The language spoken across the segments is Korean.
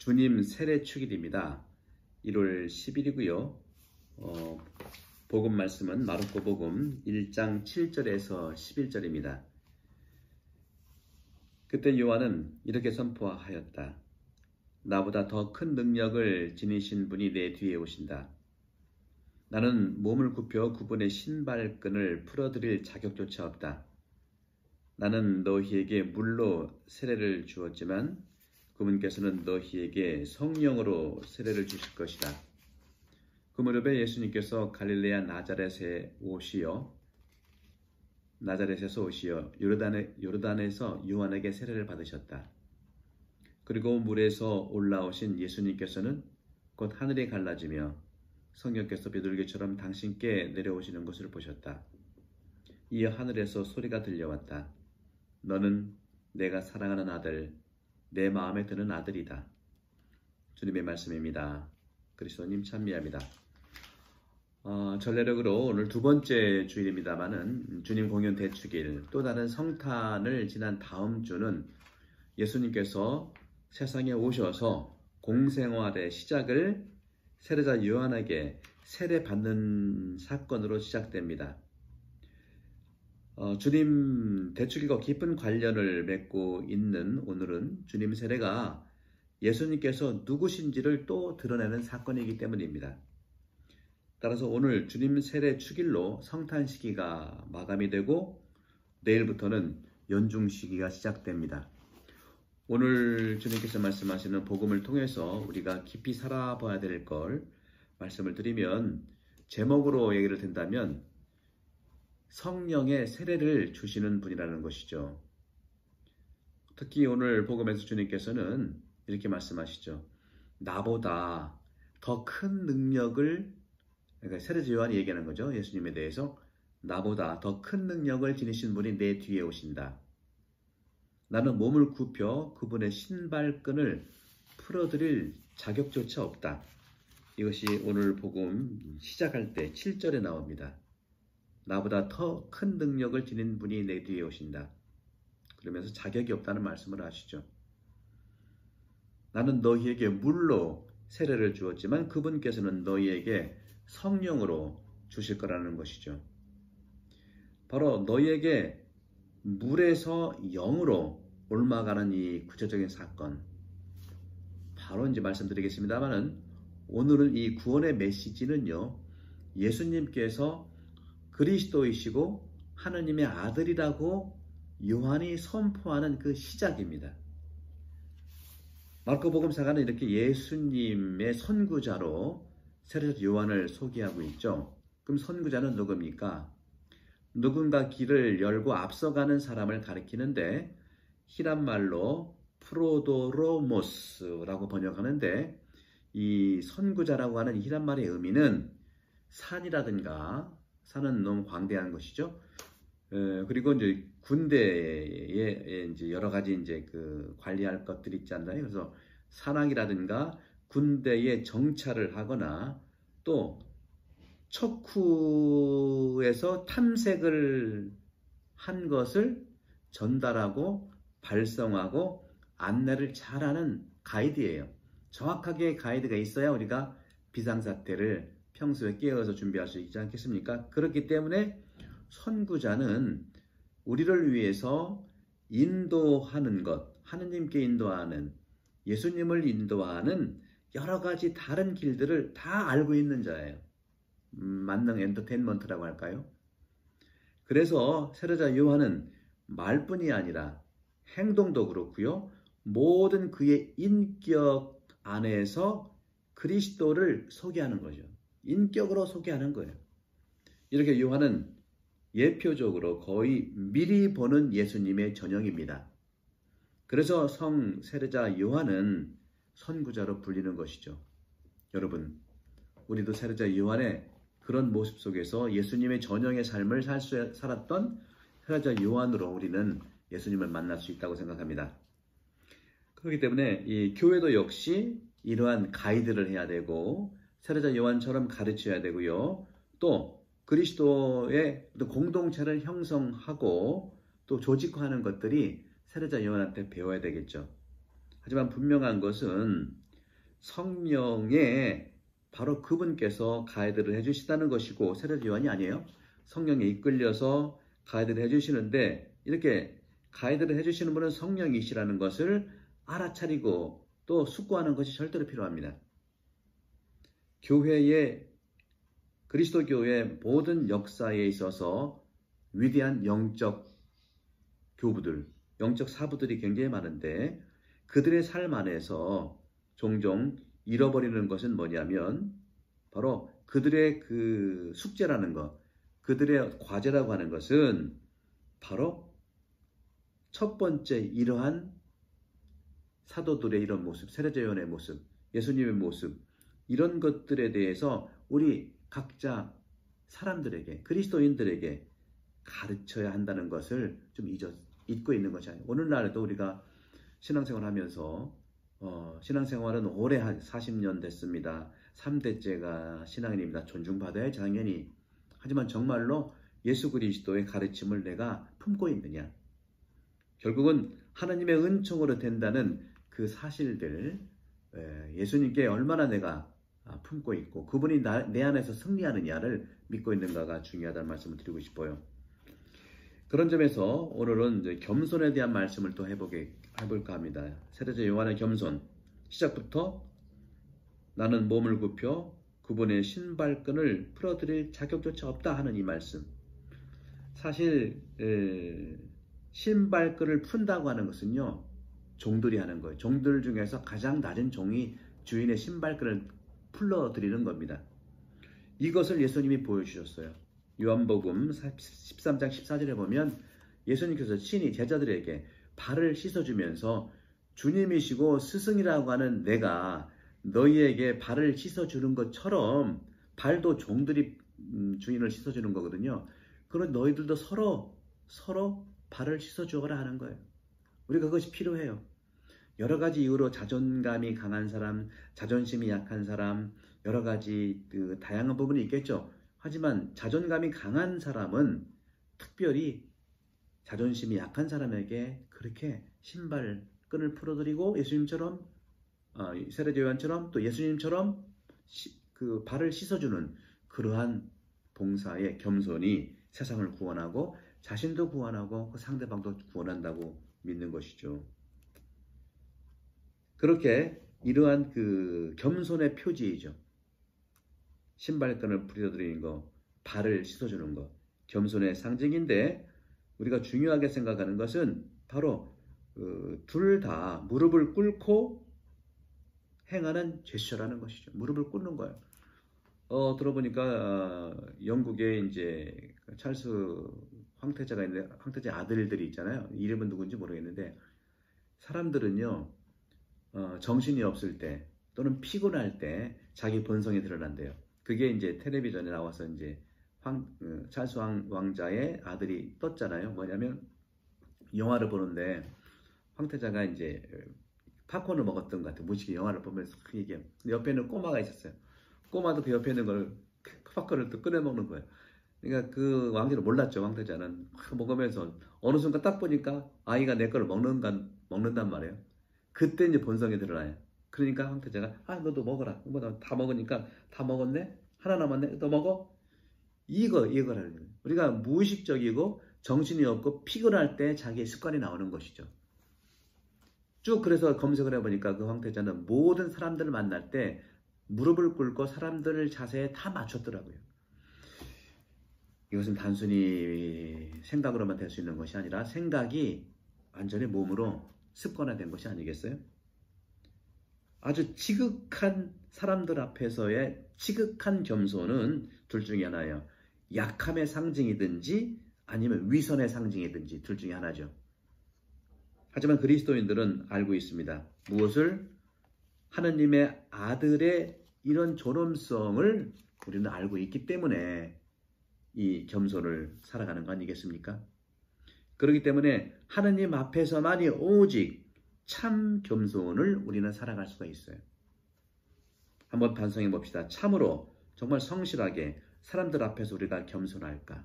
주님 세례 축일입니다. 1월 10일이고요. 복음 말씀은 마르코 복음 1장 7절에서 11절입니다. 그때 요한은 이렇게 선포하였다. 나보다 더 큰 능력을 지니신 분이 내 뒤에 오신다. 나는 몸을 굽혀 그분의 신발끈을 풀어드릴 자격조차 없다. 나는 너희에게 물로 세례를 주었지만 그분께서는 너희에게 성령으로 세례를 주실 것이다. 그 무렵에 예수님께서 갈릴레아 나자렛에서 오시어 요르단에서 요한에게 세례를 받으셨다. 그리고 물에서 올라오신 예수님께서는 곧 하늘이 갈라지며 성령께서 비둘기처럼 당신께 내려오시는 것을 보셨다. 이어 하늘에서 소리가 들려왔다. 너는 내가 사랑하는 아들, 내 마음에 드는 아들이다. 주님의 말씀입니다. 그리스도님 찬미합니다. 전례력으로 오늘 두 번째 주일입니다마는 주님 공연 대축일, 또 다른 성탄을 지난 다음 주는 예수님께서 세상에 오셔서 공생활의 시작을 세례자 요한에게 세례받는 사건으로 시작됩니다. 주님 대축일과 깊은 관련을 맺고 있는 오늘은 주님 세례가 예수님께서 누구신지를 또 드러내는 사건이기 때문입니다. 따라서 오늘 주님 세례 축일로 성탄 시기가 마감이 되고 내일부터는 연중 시기가 시작됩니다. 오늘 주님께서 말씀하시는 복음을 통해서 우리가 깊이 살아봐야 될 걸 말씀을 드리면, 제목으로 얘기를 든다면 성령의 세례를 주시는 분이라는 것이죠. 특히 오늘 복음에서 주님께서는 이렇게 말씀하시죠. 나보다 더 큰 능력을, 그러니까 세례자 요한이 얘기하는 거죠. 예수님에 대해서 나보다 더 큰 능력을 지니신 분이 내 뒤에 오신다. 나는 몸을 굽혀 그분의 신발끈을 풀어드릴 자격조차 없다. 이것이 오늘 복음 시작할 때 7절에 나옵니다. 나보다 더 큰 능력을 지닌 분이 내 뒤에 오신다. 그러면서 자격이 없다는 말씀을 하시죠. 나는 너희에게 물로 세례를 주었지만 그분께서는 너희에게 성령으로 주실 거라는 것이죠. 바로 너희에게 물에서 영으로 옮아가는 이 구체적인 사건, 바로 이제 말씀드리겠습니다만은 오늘은 이 구원의 메시지는요, 예수님께서 그리스도이시고 하느님의 아들이라고 요한이 선포하는 그 시작입니다. 마르코복음사가는 이렇게 예수님의 선구자로 세례자 요한을 소개하고 있죠. 그럼 선구자는 누굽니까? 누군가 길을 열고 앞서가는 사람을 가리키는데 히란말로 프로도로모스라고 번역하는데, 이 선구자라고 하는 히란말의 의미는 산이라든가, 산은 너무 광대한 것이죠. 그리고 이제 군대에 이제 여러 가지 이제 그 관리할 것들이 있지 않나요? 그래서 산악이라든가 군대에 정찰을 하거나 또 척후에서 탐색을 한 것을 전달하고 발송하고 안내를 잘하는 가이드예요. 정확하게 가이드가 있어야 우리가 비상사태를 평소에 깨어서 준비할 수 있지 않겠습니까? 그렇기 때문에 선구자는 우리를 위해서 인도하는 것, 하느님께 인도하는, 예수님을 인도하는 여러 가지 다른 길들을 다 알고 있는 자예요. 만능 엔터테인먼트라고 할까요? 그래서 세례자 요한은 말뿐이 아니라 행동도 그렇고요, 모든 그의 인격 안에서 그리스도를 소개하는 거죠. 인격으로 소개하는 거예요. 이렇게 요한은 예표적으로 거의 미리 보는 예수님의 전형입니다. 그래서 성 세례자 요한은 선구자로 불리는 것이죠. 여러분, 우리도 세례자 요한의 그런 모습 속에서 예수님의 전형의 삶을 살았던 세례자 요한으로 우리는 예수님을 만날 수 있다고 생각합니다. 그렇기 때문에 이 교회도 역시 이러한 가이드를 해야 되고 세례자 요한처럼 가르쳐야 되고요. 또 그리스도의 공동체를 형성하고 또 조직화하는 것들이 세례자 요한한테 배워야 되겠죠. 하지만 분명한 것은 성령에 바로 그분께서 가이드를 해주시다는 것이고, 세례 요한이 아니에요. 성령에 이끌려서 가이드를 해주시는데, 이렇게 가이드를 해주시는 분은 성령이시라는 것을 알아차리고 또 숙고하는 것이 절대로 필요합니다. 교회의, 그리스도 교회의 모든 역사에 있어서 위대한 영적 교부들, 영적 사부들이 굉장히 많은데, 그들의 삶 안에서 종종 잃어버리는 것은 뭐냐면 바로 그들의 그 숙제라는 것, 그들의 과제라고 하는 것은 바로 첫 번째 이러한 사도들의 이런 모습, 세례자 요한의 모습, 예수님의 모습, 이런 것들에 대해서 우리 각자 사람들에게, 그리스도인들에게 가르쳐야 한다는 것을 좀 잊고 있는 것이 아니에요. 오늘날에도 우리가 신앙생활 하면서 신앙생활은 오래 한 40년 됐습니다. 3대째가 신앙인입니다. 존중받아야 당연히. 하지만 정말로 예수 그리스도의 가르침을 내가 품고 있느냐? 결국은 하나님의 은총으로 된다는 그 사실들, 예수님께 얼마나 내가 품고 있고 그분이 내 안에서 승리하느냐를 믿고 있는가가 중요하다는 말씀을 드리고 싶어요. 그런 점에서 오늘은 이제 겸손에 대한 말씀을 또 해볼까 합니다. 세례자 요한의 겸손. 시작부터 나는 몸을 굽혀 그분의 신발끈을 풀어드릴 자격조차 없다 하는 이 말씀. 사실 신발끈을 푼다고 하는 것은요, 종들이 하는 거예요. 종들 중에서 가장 낮은 종이 주인의 신발끈을 풀어드리는 겁니다. 이것을 예수님이 보여주셨어요. 요한복음 13장 14절에 보면 예수님께서 친히 제자들에게 발을 씻어주면서 주님이시고 스승이라고 하는 내가 너희에게 발을 씻어주는 것처럼, 발도 종들이 주인을 씻어주는 거거든요. 그런 너희들도 서로 발을 씻어주어라 하는 거예요. 우리가 그것이 필요해요. 여러 가지 이유로 자존감이 강한 사람, 자존심이 약한 사람, 여러 가지 그 다양한 부분이 있겠죠. 하지만 자존감이 강한 사람은 특별히 자존심이 약한 사람에게 그렇게 신발끈을 풀어드리고 예수님처럼, 세례자 요한처럼 또 예수님처럼 그 발을 씻어주는 그러한 봉사의 겸손이 세상을 구원하고 자신도 구원하고 그 상대방도 구원한다고 믿는 것이죠. 그렇게 이러한 그 겸손의 표지이죠. 신발끈을 풀어드리는 거, 발을 씻어주는 거, 겸손의 상징인데, 우리가 중요하게 생각하는 것은 바로 둘 다 무릎을 꿇고 행하는 제스처라는 것이죠. 무릎을 꿇는 거예요. 들어보니까 영국에 이제 찰스 황태자가 있는데, 황태자 아들들이 있잖아요. 이름은 누군지 모르겠는데, 사람들은요 정신이 없을 때 또는 피곤할 때 자기 본성이 드러난대요. 그게 이제 텔레비전에 나와서 이제 찰스 왕자의 아들이 떴잖아요. 뭐냐면 영화를 보는데 황태자가 이제 팝콘을 먹었던 것 같아요. 무식히 영화를 보면서 그 얘기해요. 옆에는 꼬마가 있었어요. 꼬마도 그 옆에 있는 걸 팝콘을 또 꺼내 먹는 거예요. 그러니까 그 왕자는 몰랐죠. 황태자는 먹으면서 어느 순간 딱 보니까 아이가 내 거를 먹는단 말이에요. 그때 이제 본성이 드러나요. 그러니까 황태자가 너도 먹어라. 다 먹으니까 다 먹었네. 하나 남았네. 너 먹어. 이거라는 거예요. 우리가 무의식적이고 정신이 없고 피곤할 때 자기의 습관이 나오는 것이죠. 쭉 그래서 검색을 해보니까 그 황태자는 모든 사람들을 만날 때 무릎을 꿇고 사람들 자세에 다 맞췄더라고요. 이것은 단순히 생각으로만 될 수 있는 것이 아니라 생각이 완전히 몸으로 습관화된 것이 아니겠어요? 아주 지극한 사람들 앞에서의 지극한 겸손은 둘 중에 하나예요. 약함의 상징이든지 아니면 위선의 상징이든지 둘 중에 하나죠. 하지만 그리스도인들은 알고 있습니다. 무엇을? 하느님의 아들의 이런 존엄성을 우리는 알고 있기 때문에 이 겸손을 살아가는 거 아니겠습니까? 그렇기 때문에 하느님 앞에서만이 오직 참 겸손을 우리는 살아갈 수가 있어요. 한번 반성해 봅시다. 참으로 정말 성실하게 사람들 앞에서 우리가 겸손할까?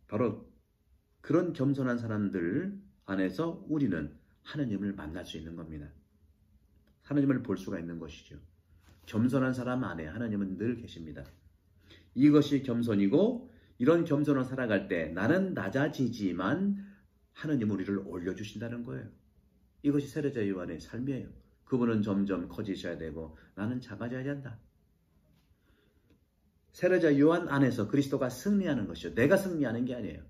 바로 그런 겸손한 사람들 안에서 우리는 하느님을 만날 수 있는 겁니다. 하나님을 볼 수가 있는 것이죠. 겸손한 사람 안에 하나님은 늘 계십니다. 이것이 겸손이고 이런 겸손을 살아갈 때 나는 낮아지지만 하나님은 우리를 올려주신다는 거예요. 이것이 세례자 요한의 삶이에요. 그분은 점점 커지셔야 되고 나는 작아져야 한다. 세례자 요한 안에서 그리스도가 승리하는 것이죠. 내가 승리하는 게 아니에요.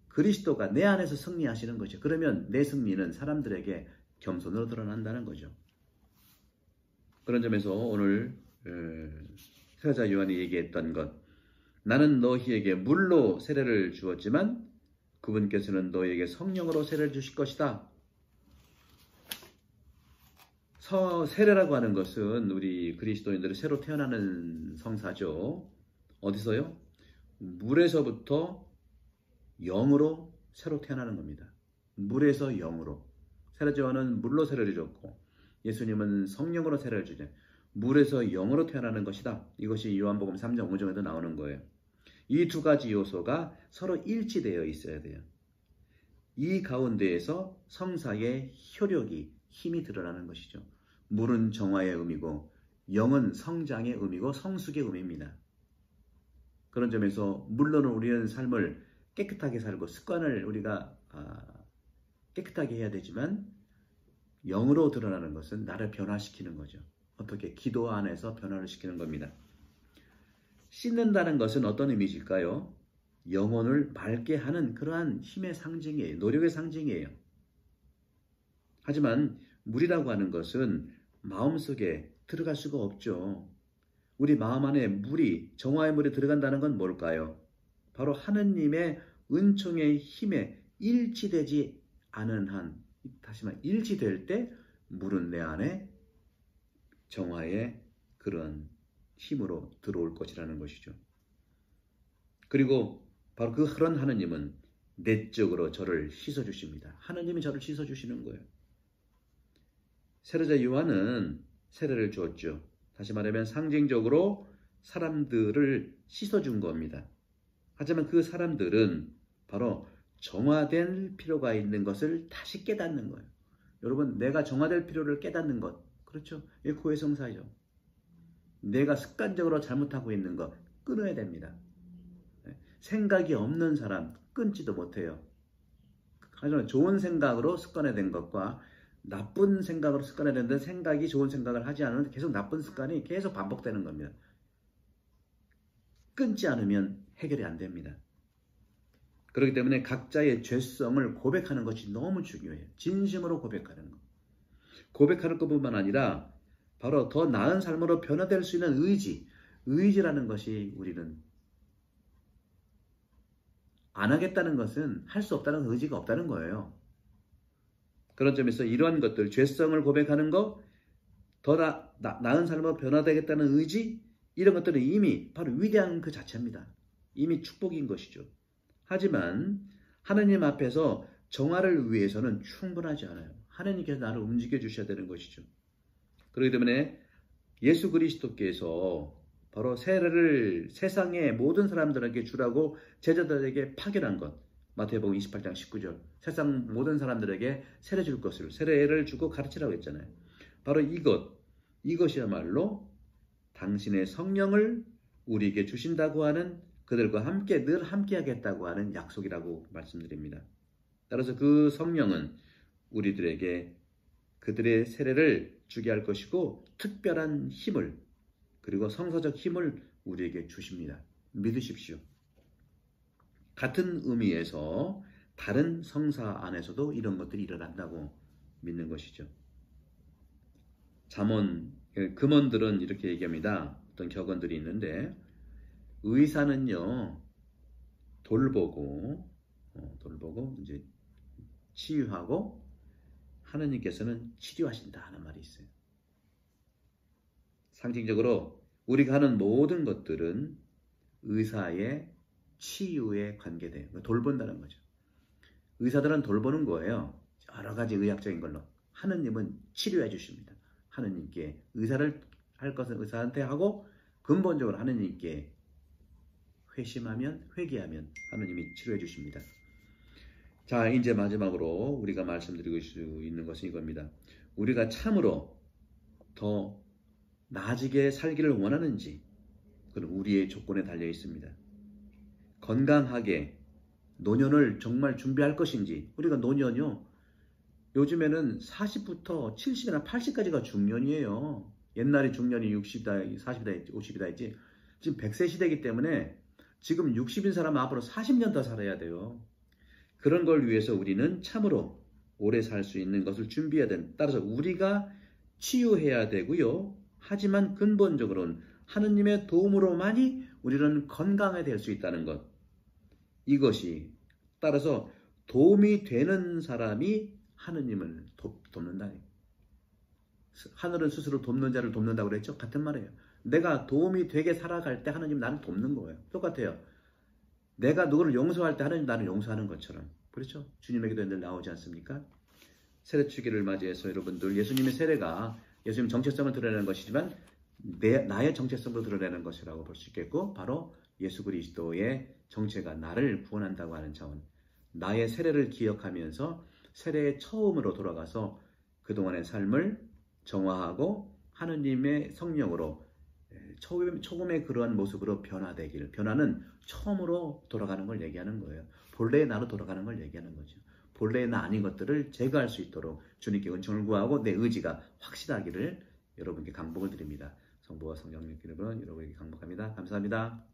그리스도가 내 안에서 승리하시는 것이죠. 그러면 내 승리는 사람들에게 겸손으로 드러난다는 거죠. 그런 점에서 오늘 세례자 요한이 얘기했던 것, 나는 너희에게 물로 세례를 주었지만 그분께서는 너희에게 성령으로 세례를 주실 것이다. 세례라고 하는 것은 우리 그리스도인들이 새로 태어나는 성사죠. 어디서요? 물에서부터 영으로 새로 태어나는 겁니다. 물에서 영으로. 세례자 요한은 물로 세례를 줬고 예수님은 성령으로 세례를 주죠. 물에서 영으로 태어나는 것이다. 이것이 요한복음 3장 5절에도 나오는 거예요. 이 두 가지 요소가 서로 일치되어 있어야 돼요. 이 가운데에서 성사의 효력이, 힘이 드러나는 것이죠. 물은 정화의 의미고 영은 성장의 의미고 성숙의 의미입니다. 그런 점에서 물론은 우리는 삶을 깨끗하게 살고 습관을 우리가 깨끗하게 해야 되지만 영으로 드러나는 것은 나를 변화시키는 거죠. 어떻게? 기도 안에서 변화를 시키는 겁니다. 씻는다는 것은 어떤 의미일까요? 영혼을 맑게 하는 그러한 힘의 상징이에요. 노력의 상징이에요. 하지만 물이라고 하는 것은 마음속에 들어갈 수가 없죠. 우리 마음 안에 물이, 정화의 물이 들어간다는 건 뭘까요? 바로 하느님의 은총의 힘에 일치되지 않은 한, 다시 말해 일치될 때 물은 내 안에 정화의 그런 힘으로 들어올 것이라는 것이죠. 그리고 바로 그런 하느님은 내적으로 저를 씻어주십니다. 하느님이 저를 씻어주시는 거예요. 세례자 요한은 세례를 주었죠. 다시 말하면 상징적으로 사람들을 씻어준 겁니다. 하지만 그 사람들은 바로 정화될 필요가 있는 것을 다시 깨닫는 거예요. 여러분, 내가 정화될 필요를 깨닫는 것, 그렇죠? 이게 고해성사죠. 내가 습관적으로 잘못하고 있는 것 끊어야 됩니다. 생각이 없는 사람 끊지도 못해요. 하지만 좋은 생각으로 습관화된 것과 나쁜 생각으로 습관화된 생각이 좋은 생각을 하지 않으면 계속 나쁜 습관이 계속 반복되는 겁니다. 끊지 않으면 해결이 안 됩니다. 그렇기 때문에 각자의 죄성을 고백하는 것이 너무 중요해요. 진심으로 고백하는 것. 고백하는 것뿐만 아니라 바로 더 나은 삶으로 변화될 수 있는 의지라는 것이 우리는 안 하겠다는 것은 할 수 없다는 의지가 없다는 거예요. 그런 점에서 이러한 것들, 죄성을 고백하는 것, 더 나은 삶으로 변화되겠다는 의지, 이런 것들은 이미 바로 위대한 그 자체입니다. 이미 축복인 것이죠. 하지만 하나님 앞에서 정화를 위해서는 충분하지 않아요. 하나님께서 나를 움직여 주셔야 되는 것이죠. 그렇기 때문에 예수 그리스도께서 바로 세례를 세상의 모든 사람들에게 주라고 제자들에게 파견한 것, 마태복음 28장 19절, 세상 모든 사람들에게 세례 줄 것을, 세례를 주고 가르치라고 했잖아요. 바로 이것이야말로 당신의 성령을 우리에게 주신다고 하는, 그들과 함께 늘 함께 하겠다고 하는 약속이라고 말씀드립니다. 따라서 그 성령은 우리들에게 그들의 세례를 주게 할 것이고 특별한 힘을, 그리고 성서적 힘을 우리에게 주십니다. 믿으십시오. 같은 의미에서 다른 성사 안에서도 이런 것들이 일어난다고 믿는 것이죠. 금원들은 이렇게 얘기합니다. 어떤 격언들이 있는데, 의사는요, 돌보고 이제 치유하고 하느님께서는 치료하신다 하는 말이 있어요. 상징적으로 우리가 하는 모든 것들은 의사의 치유에 관계돼요. 돌본다는 거죠. 의사들은 돌보는 거예요. 여러 가지 의학적인 걸로. 하느님은 치료해 주십니다. 하느님께 의사를 할 것은 의사한테 하고 근본적으로 하느님께 회심하면, 회개하면 하느님이 치료해 주십니다. 자, 이제 마지막으로 우리가 말씀드리고 있는 것은 이겁니다. 우리가 참으로 더 나아지게 살기를 원하는지, 그건 우리의 조건에 달려 있습니다. 건강하게 노년을 정말 준비할 것인지. 우리가 노년요, 요즘에는 40부터 70이나 80까지가 중년이에요. 옛날에 중년이 60이다, 40이다, 50이다 했지. 지금 100세 시대이기 때문에 지금 60인 사람은 앞으로 40년 더 살아야 돼요. 그런 걸 위해서 우리는 참으로 오래 살 수 있는 것을 준비해야 된다. 따라서 우리가 치유해야 되고요. 하지만 근본적으로는 하느님의 도움으로만이 우리는 건강해 될 수 있다는 것. 이것이 따라서 도움이 되는 사람이 하느님을 돕는다. 하늘은 스스로 돕는 자를 돕는다고 그랬죠? 같은 말이에요. 내가 도움이 되게 살아갈 때 하느님 나를 돕는 거예요. 똑같아요. 내가 누구를 용서할 때 하느님 나를 용서하는 것처럼. 그렇죠? 주님에게도 늘 나오지 않습니까? 세례주기를 맞이해서 여러분들, 예수님의 세례가 예수님 정체성을 드러내는 것이지만 나의 정체성도 드러내는 것이라고 볼 수 있겠고, 바로 예수 그리스도의 정체가 나를 구원한다고 하는 차원, 나의 세례를 기억하면서 세례의 처음으로 돌아가서 그동안의 삶을 정화하고 하느님의 성령으로 처음의 그러한 모습으로 변화되기를, 변화는 처음으로 돌아가는 걸 얘기하는 거예요. 본래의 나로 돌아가는 걸 얘기하는 거죠. 본래의 나 아닌 것들을 제거할 수 있도록 주님께 은총을 구하고 내 의지가 확실하기를 여러분께 강복을 드립니다. 성부와 성령님께 여러분에게 강복합니다. 감사합니다.